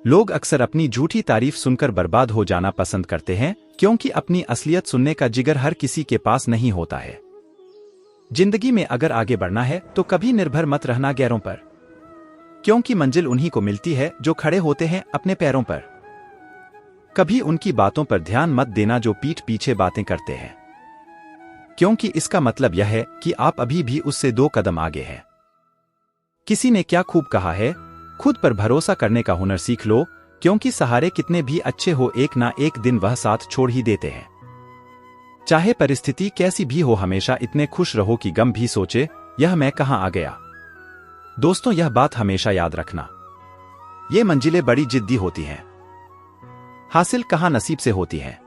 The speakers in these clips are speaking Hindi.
लोग अक्सर अपनी झूठी तारीफ सुनकर बर्बाद हो जाना पसंद करते हैं, क्योंकि अपनी असलियत सुनने का जिगर हर किसी के पास नहीं होता है। जिंदगी में अगर आगे बढ़ना है तो कभी निर्भर मत रहना गैरों पर, क्योंकि मंजिल उन्हीं को मिलती है जो खड़े होते हैं अपने पैरों पर। कभी उनकी बातों पर ध्यान मत देना जो पीठ पीछे बातें करते हैं, क्योंकि इसका मतलब यह है कि आप अभी भी उससे 2 कदम आगे हैं। किसी ने क्या खूब कहा है, खुद पर भरोसा करने का हुनर सीख लो, क्योंकि सहारे कितने भी अच्छे हो एक ना एक दिन वह साथ छोड़ ही देते हैं। चाहे परिस्थिति कैसी भी हो, हमेशा इतने खुश रहो कि गम भी सोचे यह मैं कहां आ गया। दोस्तों, यह बात हमेशा याद रखना, ये मंजिलें बड़ी जिद्दी होती हैं, हासिल कहां नसीब से होती हैं,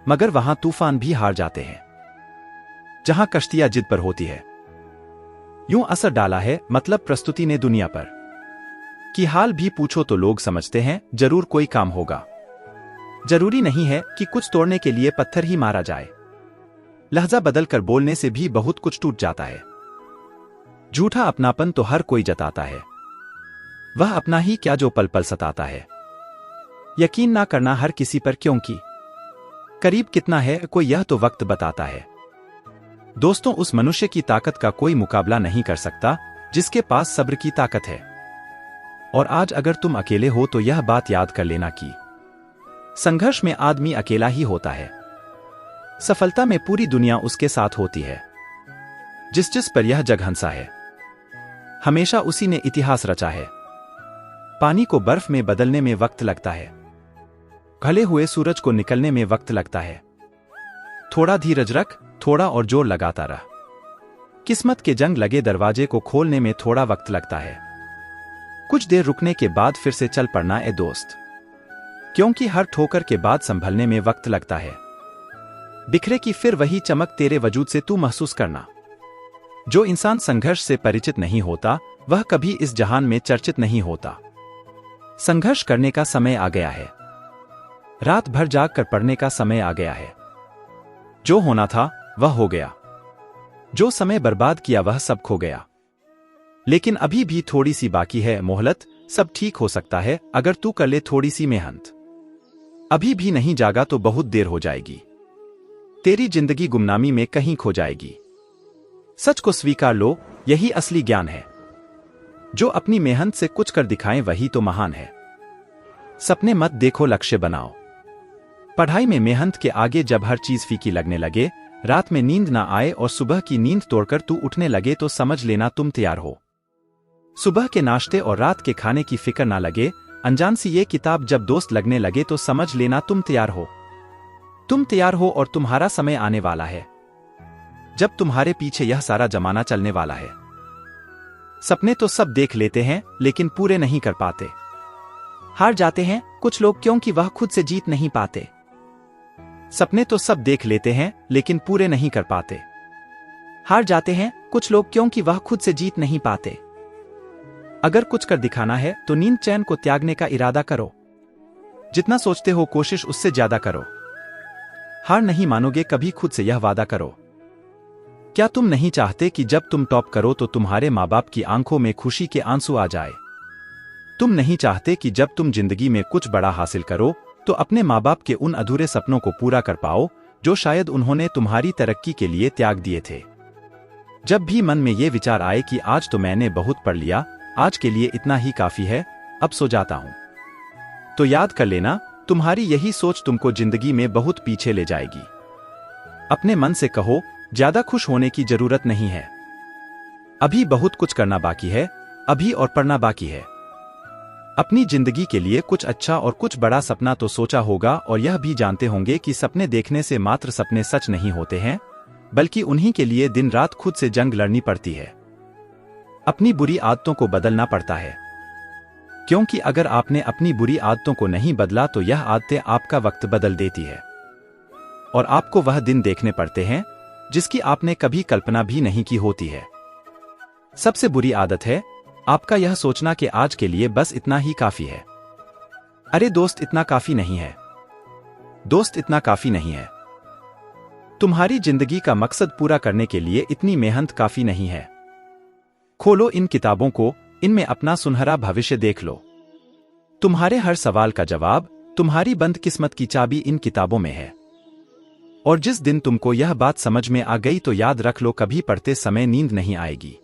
मगर वहां तूफान भी हार जाते हैं जहां कश्तियां जिद पर होती है। यूं असर डाला है मतलब प्रस्तुति ने दुनिया पर कि हाल भी पूछो तो लोग समझते हैं जरूर कोई काम होगा। जरूरी नहीं है कि कुछ तोड़ने के लिए पत्थर ही मारा जाए, लहजा बदलकर बोलने से भी बहुत कुछ टूट जाता है। झूठा अपनापन तो हर कोई जताता है, वह अपना ही क्या जो पल पल सताता है। यकीन ना करना हर किसी पर, क्योंकि करीब कितना है कोई यह तो वक्त बताता है। दोस्तों, उस मनुष्य की ताकत का कोई मुकाबला नहीं कर सकता जिसके पास सब्र की ताकत है। और आज अगर तुम अकेले हो तो यह बात याद कर लेना कि संघर्ष में आदमी अकेला ही होता है, सफलता में पूरी दुनिया उसके साथ होती है। जिस जिस पर यह जग हंसा है, हमेशा उसी ने इतिहास रचा है। पानी को बर्फ में बदलने में वक्त लगता है, ढले हुए सूरज को निकलने में वक्त लगता है। थोड़ा धीरज रख, थोड़ा और जोर लगाता रह। किस्मत के जंग लगे दरवाजे को खोलने में थोड़ा वक्त लगता है। कुछ देर रुकने के बाद फिर से चल पड़ना ए दोस्त, क्योंकि हर ठोकर के बाद संभलने में वक्त लगता है। बिखरे की फिर वही चमक तेरे वजूद से तू महसूस करना। जो इंसान संघर्ष से परिचित नहीं होता वह कभी इस जहान में चर्चित नहीं होता। संघर्ष करने का समय आ गया है, रात भर जाग कर पढ़ने का समय आ गया है। जो होना था वह हो गया, जो समय बर्बाद किया वह सब खो गया। लेकिन अभी भी थोड़ी सी बाकी है मोहलत, सब ठीक हो सकता है अगर तू कर ले थोड़ी सी मेहनत। अभी भी नहीं जागा तो बहुत देर हो जाएगी, तेरी जिंदगी गुमनामी में कहीं खो जाएगी। सच को स्वीकार लो, यही असली ज्ञान है। जो अपनी मेहनत से कुछ कर दिखाएं वही तो महान है। सपने मत देखो, लक्ष्य बनाओ। पढ़ाई में मेहनत के आगे जब हर चीज फीकी लगने लगे, रात में नींद ना आए और सुबह की नींद तोड़कर तू उठने लगे तो समझ लेना तुम तैयार हो। सुबह के नाश्ते और रात के खाने की फिक्र ना लगे, अनजान सी ये किताब जब दोस्त लगने लगे तो समझ लेना तुम तैयार हो। तुम तैयार हो और तुम्हारा समय आने वाला है जब तुम्हारे पीछे यह सारा जमाना चलने वाला है। सपने तो सब देख लेते हैं लेकिन पूरे नहीं कर पाते। हार जाते हैं कुछ लोग क्योंकि वह खुद से जीत नहीं पाते। सपने तो सब देख लेते हैं लेकिन पूरे नहीं कर पाते। हार जाते हैं कुछ लोग क्योंकि वह खुद से जीत नहीं पाते। अगर कुछ कर दिखाना है तो नींद चैन को त्यागने का इरादा करो। जितना सोचते हो कोशिश उससे ज्यादा करो। हार नहीं मानोगे कभी, खुद से यह वादा करो। क्या तुम नहीं चाहते कि जब तुम टॉप करो तो तुम्हारे माँ बाप की आंखों में खुशी के आंसू आ जाए? तुम नहीं चाहते कि जब तुम जिंदगी में कुछ बड़ा हासिल करो तो अपने माँ बाप के उन अधूरे सपनों को पूरा कर पाओ जो शायद उन्होंने तुम्हारी तरक्की के लिए त्याग दिए थे? जब भी मन में ये विचार आए कि आज तो मैंने बहुत पढ़ लिया, आज के लिए इतना ही काफी है, अब सो जाता हूं, तो याद कर लेना तुम्हारी यही सोच तुमको जिंदगी में बहुत पीछे ले जाएगी। अपने मन से कहो, ज्यादा खुश होने की जरूरत नहीं है, अभी बहुत कुछ करना बाकी है, अभी और पढ़ना बाकी है। अपनी जिंदगी के लिए कुछ अच्छा और कुछ बड़ा सपना तो सोचा होगा और यह भी जानते होंगे कि सपने देखने से मात्र सपने सच नहीं होते हैं, बल्कि उन्हीं के लिए दिन रात खुद से जंग लड़नी पड़ती है। अपनी बुरी आदतों को बदलना पड़ता है, क्योंकि अगर आपने अपनी बुरी आदतों को नहीं बदला तो यह आदतें आपका वक्त बदल देती है और आपको वह दिन देखने पड़ते हैं जिसकी आपने कभी कल्पना भी नहीं की होती है। सबसे बुरी आदत है आपका यह सोचना कि आज के लिए बस इतना ही काफी है। अरे दोस्त, इतना काफी नहीं है। दोस्त, इतना काफी नहीं है। तुम्हारी जिंदगी का मकसद पूरा करने के लिए इतनी मेहनत काफी नहीं है। खोलो इन किताबों को, इनमें अपना सुनहरा भविष्य देख लो। तुम्हारे हर सवाल का जवाब, तुम्हारी बंद किस्मत की चाबी इन किताबों में है। और जिस दिन तुमको यह बात समझ में आ गई तो याद रख लो, कभी पढ़ते समय नींद नहीं आएगी।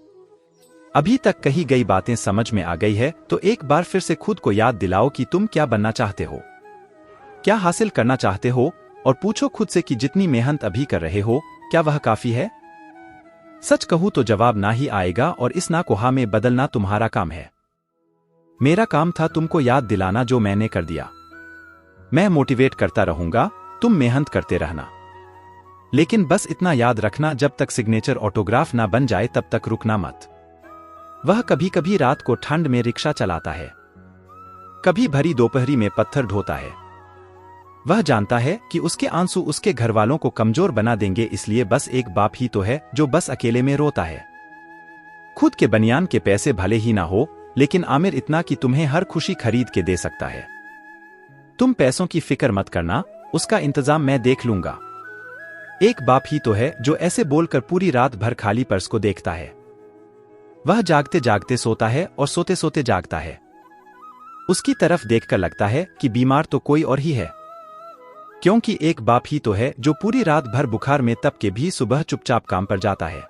अभी तक कही गई बातें समझ में आ गई है तो एक बार फिर से खुद को याद दिलाओ कि तुम क्या बनना चाहते हो, क्या हासिल करना चाहते हो, और पूछो खुद से कि जितनी मेहनत अभी कर रहे हो क्या वह काफी है। सच कहूं तो जवाब ना ही आएगा, और इस ना को हाँ में बदलना तुम्हारा काम है। मेरा काम था तुमको याद दिलाना, जो मैंने कर दिया। मैं मोटिवेट करता रहूंगा, तुम मेहनत करते रहना। लेकिन बस इतना याद रखना, जब तक सिग्नेचर ऑटोग्राफ ना बन जाए तब तक रुकना मत। वह कभी कभी रात को ठंड में रिक्शा चलाता है, कभी भरी दोपहरी में पत्थर ढोता है। वह जानता है कि उसके आंसू उसके घरवालों को कमजोर बना देंगे, इसलिए बस एक बाप ही तो है जो बस अकेले में रोता है। खुद के बनियान के पैसे भले ही ना हो, लेकिन आमिर इतना कि तुम्हें हर खुशी खरीद के दे सकता है। तुम पैसों की फिक्र मत करना, उसका इंतजाम मैं देख लूंगा। एक बाप ही तो है जो ऐसे बोलकर पूरी रात भर खाली पर्स को देखता है। वह जागते जागते सोता है और सोते सोते जागता है। उसकी तरफ देखकर लगता है कि बीमार तो कोई और ही है, क्योंकि एक बाप ही तो है जो पूरी रात भर बुखार में तप के भी सुबह चुपचाप काम पर जाता है।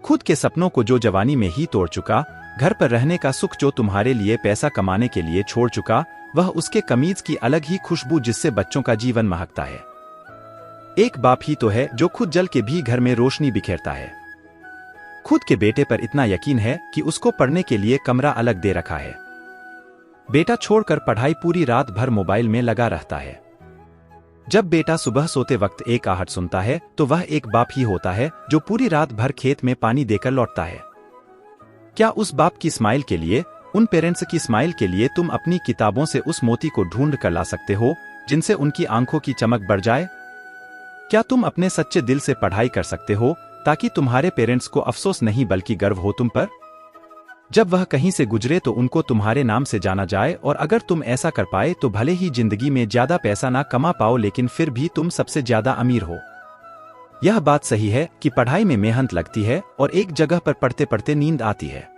खुद के सपनों को जो जवानी में ही तोड़ चुका, घर पर रहने का सुख जो तुम्हारे लिए पैसा कमाने के लिए छोड़ चुका, वह उसके कमीज की अलग ही खुशबू जिससे बच्चों का जीवन महकता है। एक बाप ही तो है जो खुद जल के भी घर में रोशनी बिखेरता है। खुद के बेटे पर इतना यकीन है कि उसको पढ़ने के लिए कमरा अलग दे रखा है। बेटा छोड़कर पढ़ाई पूरी रात भर मोबाइल में लगा रहता है। जब बेटा सुबह सोते वक्त एक आहट सुनता है तो वह एक बाप ही होता है जो पूरी रात भर खेत में पानी देकर लौटता है। क्या उस बाप की स्माइल के लिए, उन पेरेंट्स की स्माइल के लिए तुम अपनी किताबों से उस मोती को ढूंढ कर ला सकते हो जिनसे उनकी आंखों की चमक बढ़ जाए? क्या तुम अपने सच्चे दिल से पढ़ाई कर सकते हो ताकि तुम्हारे पेरेंट्स को अफसोस नहीं बल्कि गर्व हो तुम पर? जब वह कहीं से गुजरे तो उनको तुम्हारे नाम से जाना जाए, और अगर तुम ऐसा कर पाए तो भले ही जिंदगी में ज्यादा पैसा ना कमा पाओ, लेकिन फिर भी तुम सबसे ज्यादा अमीर हो। यह बात सही है कि पढ़ाई में मेहनत लगती है और एक जगह पर पढ़ते पढ़ते नींद आती है,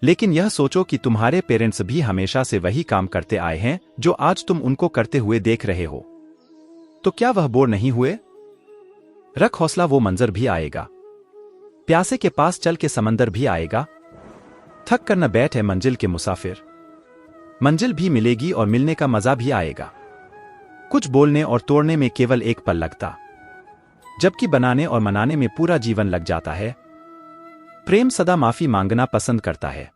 लेकिन यह सोचो कि तुम्हारे पेरेंट्स भी हमेशा से वही काम करते आए हैं जो आज तुम उनको करते हुए देख रहे हो। तो क्या वह बोर नहीं हुए? रख हौसला, वो मंजर भी आएगा। प्यासे के पास चल के समंदर भी आएगा। थक कर न बैठ है मंजिल के मुसाफिर, मंजिल भी मिलेगी और मिलने का मजा भी आएगा। कुछ बोलने और तोड़ने में केवल एक पल लगता, जबकि बनाने और मनाने में पूरा जीवन लग जाता है। प्रेम सदा माफी मांगना पसंद करता है,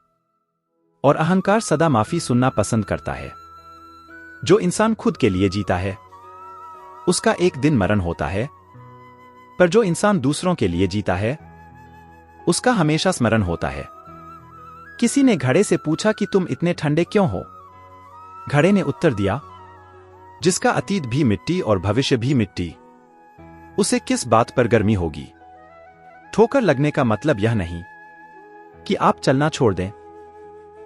और अहंकार सदा माफी सुनना पसंद करता है। जो इंसान खुद के लिए जीता है उसका एक दिन मरण होता है, पर जो इंसान दूसरों के लिए जीता है उसका हमेशा स्मरण होता है। किसी ने घड़े से पूछा कि तुम इतने ठंडे क्यों हो? घड़े ने उत्तर दिया, जिसका अतीत भी मिट्टी और भविष्य भी मिट्टी, उसे किस बात पर गर्मी होगी? ठोकर लगने का मतलब यह नहीं कि आप चलना छोड़ दें,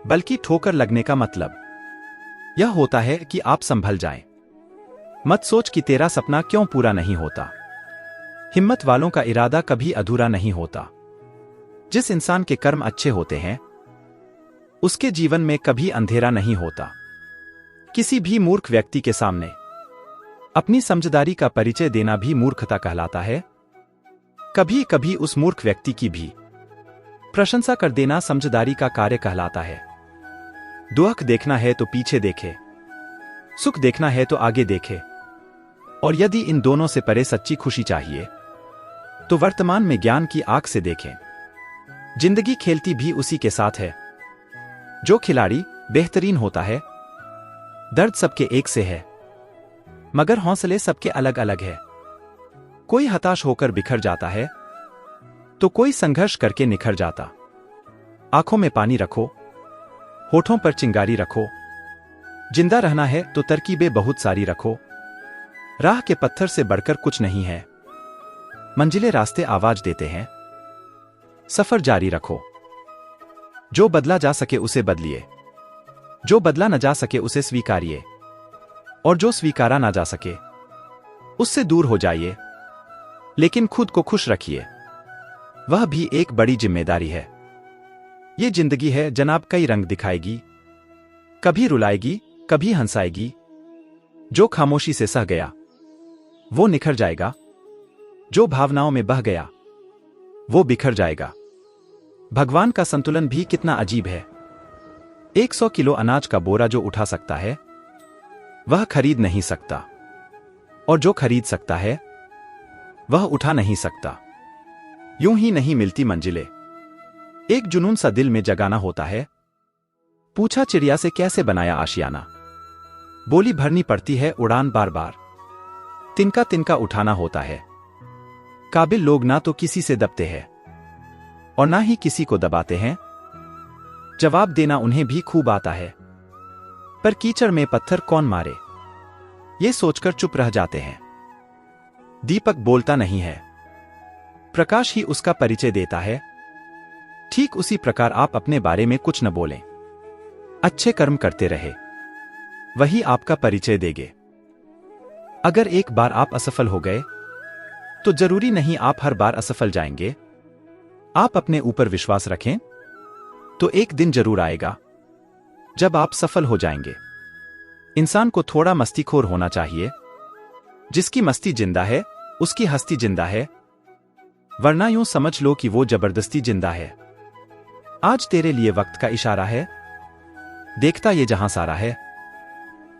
बल्कि ठोकर लगने का मतलब यह होता है कि आप संभल जाएं। मत सोच कि तेरा सपना क्यों पूरा नहीं होता। हिम्मत वालों का इरादा कभी अधूरा नहीं होता। जिस इंसान के कर्म अच्छे होते हैं उसके जीवन में कभी अंधेरा नहीं होता। किसी भी मूर्ख व्यक्ति के सामने अपनी समझदारी का परिचय देना भी मूर्खता कहलाता है। कभी कभी उस मूर्ख व्यक्ति की भी प्रशंसा कर देना समझदारी का कार्य कहलाता है। दुख देखना है तो पीछे देखे, सुख देखना है तो आगे देखे, और यदि इन दोनों से परे सच्ची खुशी चाहिए तो वर्तमान में ज्ञान की आंख से देखें। जिंदगी खेलती भी उसी के साथ है। जो खिलाड़ी बेहतरीन होता है, दर्द सबके एक से है, मगर हौसले सबके अलग अलग है। कोई हताश होकर बिखर जाता है तो कोई संघर्ष करके निखर जाता। आंखों में पानी रखो, होठों पर चिंगारी रखो। जिंदा रहना है तो तरकीबें बहुत सारी रखो। राह के पत्थर से बढ़कर कुछ नहीं है। मंजिले रास्ते आवाज देते हैं। सफर जारी रखो। जो बदला जा सके उसे बदलिए, जो बदला न जा सके उसे स्वीकारिए, और जो स्वीकारा ना जा सके उससे दूर हो जाइए। लेकिन खुद को खुश रखिए, वह भी एक बड़ी जिम्मेदारी है। ये जिंदगी है जनाब, कई रंग दिखाएगी। कभी रुलाएगी, कभी हंसाएगी। जो खामोशी से सह गया वो निखर जाएगा, जो भावनाओं में बह गया वो बिखर जाएगा। भगवान का संतुलन भी कितना अजीब है। 100 किलो अनाज का बोरा जो उठा सकता है वह खरीद नहीं सकता, और जो खरीद सकता है वह उठा नहीं सकता। यूं ही नहीं मिलती मंजिलें। एक जुनून सा दिल में जगाना होता है। पूछा चिड़िया से कैसे बनाया आशियाना, बोली भरनी पड़ती है उड़ान बार बार। तिनका तिनका उठाना होता है। काबिल लोग ना तो किसी से दबते हैं और ना ही किसी को दबाते हैं। जवाब देना उन्हें भी खूब आता है, पर कीचड़ में पत्थर कौन मारे, ये सोचकर चुप रह जाते हैं। दीपक बोलता नहीं है, प्रकाश ही उसका परिचय देता है। ठीक उसी प्रकार आप अपने बारे में कुछ न बोलें, अच्छे कर्म करते रहे, वही आपका परिचय देंगे। अगर एक बार आप असफल हो गए तो जरूरी नहीं आप हर बार असफल जाएंगे। आप अपने ऊपर विश्वास रखें तो एक दिन जरूर आएगा जब आप सफल हो जाएंगे। इंसान को थोड़ा मस्तीखोर होना चाहिए। जिसकी मस्ती जिंदा है उसकी हस्ती जिंदा है, वरना यूं समझ लो कि वो जबरदस्ती जिंदा है। आज तेरे लिए वक्त का इशारा है, देखता ये जहां सारा है।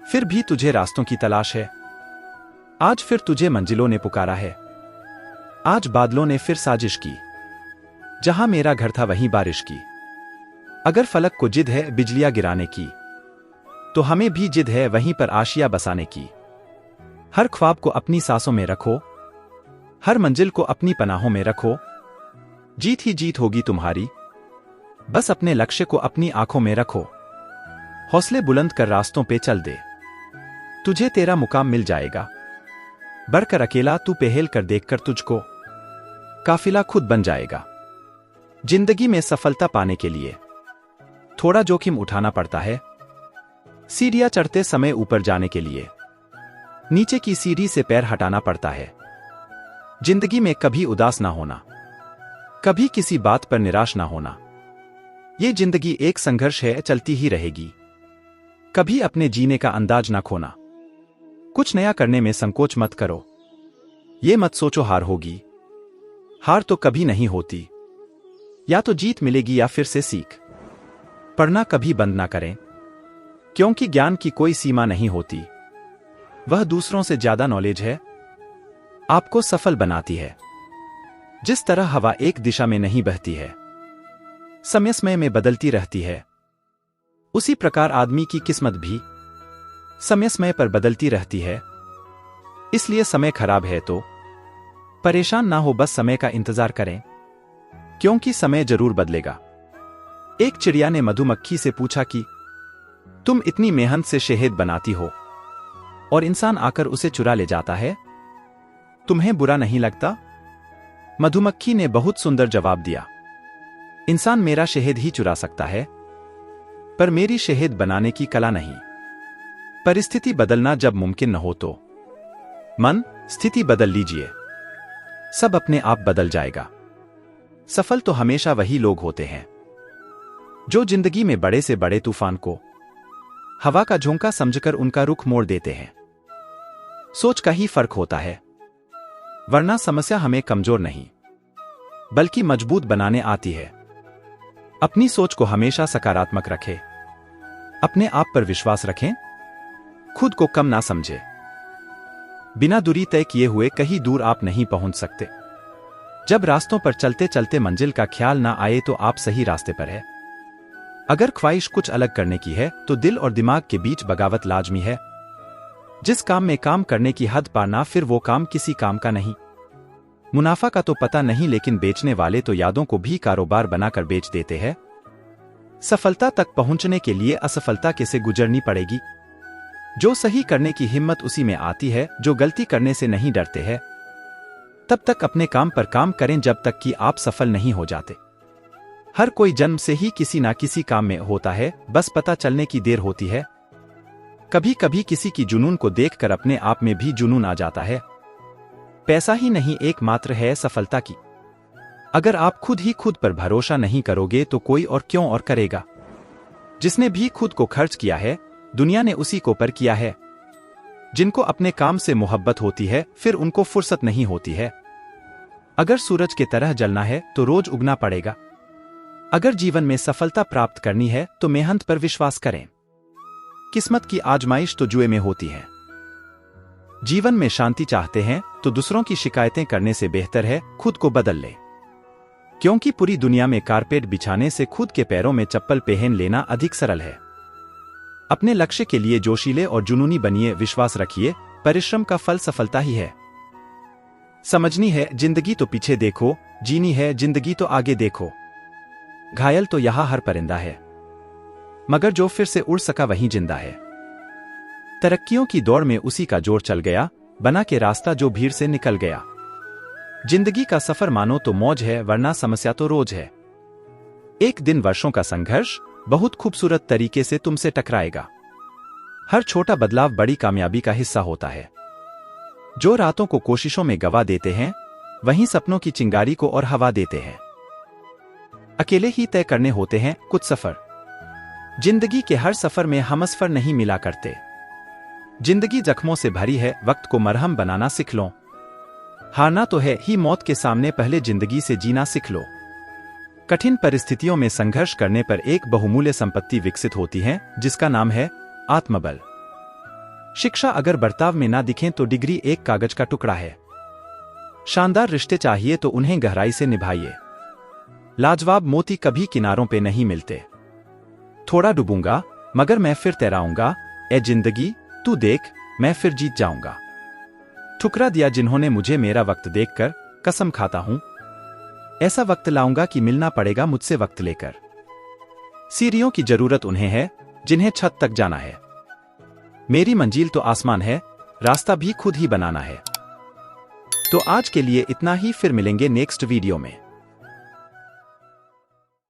फिर भी तुझे रास्तों की तलाश है, आज फिर तुझे मंजिलों ने पुकारा है। आज बादलों ने फिर साजिश की, जहां मेरा घर था वहीं बारिश की। अगर फलक को जिद है बिजलियां गिराने की, तो हमें भी जिद है वहीं पर आशिया बसाने की। हर ख्वाब को अपनी सांसों में रखो, हर मंजिल को अपनी पनाहों में रखो। जीत ही जीत होगी तुम्हारी, बस अपने लक्ष्य को अपनी आंखों में रखो। हौसले बुलंद कर रास्तों पे चल दे, तुझे तेरा मुकाम मिल जाएगा। बढ़कर अकेला तू पहल कर देखकर तुझको काफिला खुद बन जाएगा। जिंदगी में सफलता पाने के लिए थोड़ा जोखिम उठाना पड़ता है। सीढ़ियां चढ़ते समय ऊपर जाने के लिए नीचे की सीढ़ी से पैर हटाना पड़ता है। जिंदगी में कभी उदास ना होना, कभी किसी बात पर निराश ना होना। ये जिंदगी एक संघर्ष है, चलती ही रहेगी। कभी अपने जीने का अंदाज ना खोना। कुछ नया करने में संकोच मत करो। ये मत सोचो हार होगी, हार तो कभी नहीं होती। या तो जीत मिलेगी या फिर से सीख। पढ़ना कभी बंद ना करें, क्योंकि ज्ञान की कोई सीमा नहीं होती। वह दूसरों से ज्यादा नॉलेज है, आपको सफल बनाती है। जिस तरह हवा एक दिशा में नहीं बहती है, समय समय में बदलती रहती है, उसी प्रकार आदमी की किस्मत भी समय समय पर बदलती रहती है। इसलिए समय खराब है तो परेशान ना हो, बस समय का इंतजार करें, क्योंकि समय जरूर बदलेगा। एक चिड़िया ने मधुमक्खी से पूछा कि तुम इतनी मेहनत से शहद बनाती हो और इंसान आकर उसे चुरा ले जाता है, तुम्हें बुरा नहीं लगता? मधुमक्खी ने बहुत सुंदर जवाब दिया, इंसान मेरा शहद ही चुरा सकता है, पर मेरी शहद बनाने की कला नहीं। परिस्थिति बदलना जब मुमकिन न हो तो मन स्थिति बदल लीजिए, सब अपने आप बदल जाएगा। सफल तो हमेशा वही लोग होते हैं जो जिंदगी में बड़े से बड़े तूफान को हवा का झोंका समझकर उनका रुख मोड़ देते हैं। सोच का ही फर्क होता है, वरना समस्या हमें कमजोर नहीं बल्कि मजबूत बनाने आती है। अपनी सोच को हमेशा सकारात्मक रखें, अपने आप पर विश्वास रखें, खुद को कम ना समझे। बिना दूरी तय किए हुए कहीं दूर आप नहीं पहुंच सकते। जब रास्तों पर चलते चलते मंजिल का ख्याल ना आए तो आप सही रास्ते पर है। अगर ख्वाहिश कुछ अलग करने की है तो दिल और दिमाग के बीच बगावत लाजमी है। जिस काम में काम करने की हद पाना, फिर वो काम किसी काम का नहीं। मुनाफा का तो पता नहीं, लेकिन बेचने वाले तो यादों को भी कारोबार बनाकर बेच देते हैं। सफलता तक पहुंचने के लिए असफलता के से गुजरनी पड़ेगी। जो सही करने की हिम्मत उसी में आती है जो गलती करने से नहीं डरते हैं। तब तक अपने काम पर काम करें जब तक कि आप सफल नहीं हो जाते। हर कोई जन्म से ही किसी ना किसी काम में होता है, बस पता चलने की देर होती है। कभी कभी किसी की जुनून को देखकर अपने आप में भी जुनून आ जाता है। पैसा ही नहीं एकमात्र है सफलता की। अगर आप खुद ही खुद पर भरोसा नहीं करोगे तो कोई और क्यों और करेगा। जिसने भी खुद को खर्च किया है, दुनिया ने उसी को पर किया है। जिनको अपने काम से मोहब्बत होती है, फिर उनको फुर्सत नहीं होती है। अगर सूरज के तरह जलना है तो रोज उगना पड़ेगा। अगर जीवन में सफलता प्राप्त करनी है तो मेहनत पर विश्वास करें। किस्मत की आजमाइश तो जुए में होती है। जीवन में शांति चाहते हैं तो दूसरों की शिकायतें करने से बेहतर है खुद को बदल ले, क्योंकि पूरी दुनिया में कारपेट बिछाने से खुद के पैरों में चप्पल पहन लेना अधिक सरल है। अपने लक्ष्य के लिए जोशीले और जुनूनी बनिए, विश्वास रखिए, परिश्रम का फल सफलता ही है। समझनी है जिंदगी तो पीछे देखो, जीनी है जिंदगी तो आगे देखो। घायल तो यहां हर परिंदा है, मगर जो फिर से उड़ सका वहीं जिंदा है। तरक्कियों की दौड़ में उसी का जोर चल गया, बना के रास्ता जो भीड़ से निकल गया। जिंदगी का सफर मानो तो मौज है, वरना समस्या तो रोज है। एक दिन वर्षों का संघर्ष बहुत खूबसूरत तरीके से तुमसे टकराएगा। हर छोटा बदलाव बड़ी कामयाबी का हिस्सा होता है। जो रातों को कोशिशों में गवा देते हैं, वहीं सपनों की चिंगारी को और हवा देते हैं। अकेले ही तय करने होते हैं कुछ सफर। जिंदगी के हर सफर में हमसफर नहीं मिला करते। जिंदगी जख्मों से भरी है, वक्त को मरहम बनाना सीख लो। हारना तो है ही मौत के सामने, पहले जिंदगी से जीना सीख लो। कठिन परिस्थितियों में संघर्ष करने पर एक बहुमूल्य संपत्ति विकसित होती है, जिसका नाम है आत्मबल। शिक्षा अगर बर्ताव में ना दिखें तो डिग्री एक कागज का टुकड़ा है। शानदार रिश्ते चाहिए तो उन्हें गहराई से निभाइए। लाजवाब मोती कभी किनारों पे नहीं मिलते। थोड़ा डूबूंगा मगर मैं फिर तैराऊंगा, ए जिंदगी तू देख मैं फिर जीत जाऊंगा। ठुकरा दिया जिन्होंने मुझे, मेरा वक्त देखकर कसम खाता हूं, ऐसा वक्त लाऊंगा कि मिलना पड़ेगा मुझसे वक्त लेकर। सीढ़ियों की जरूरत उन्हें है जिन्हें छत तक जाना है। मेरी मंजिल तो आसमान है, रास्ता भी खुद ही बनाना है। तो आज के लिए इतना ही, फिर मिलेंगे नेक्स्ट वीडियो में।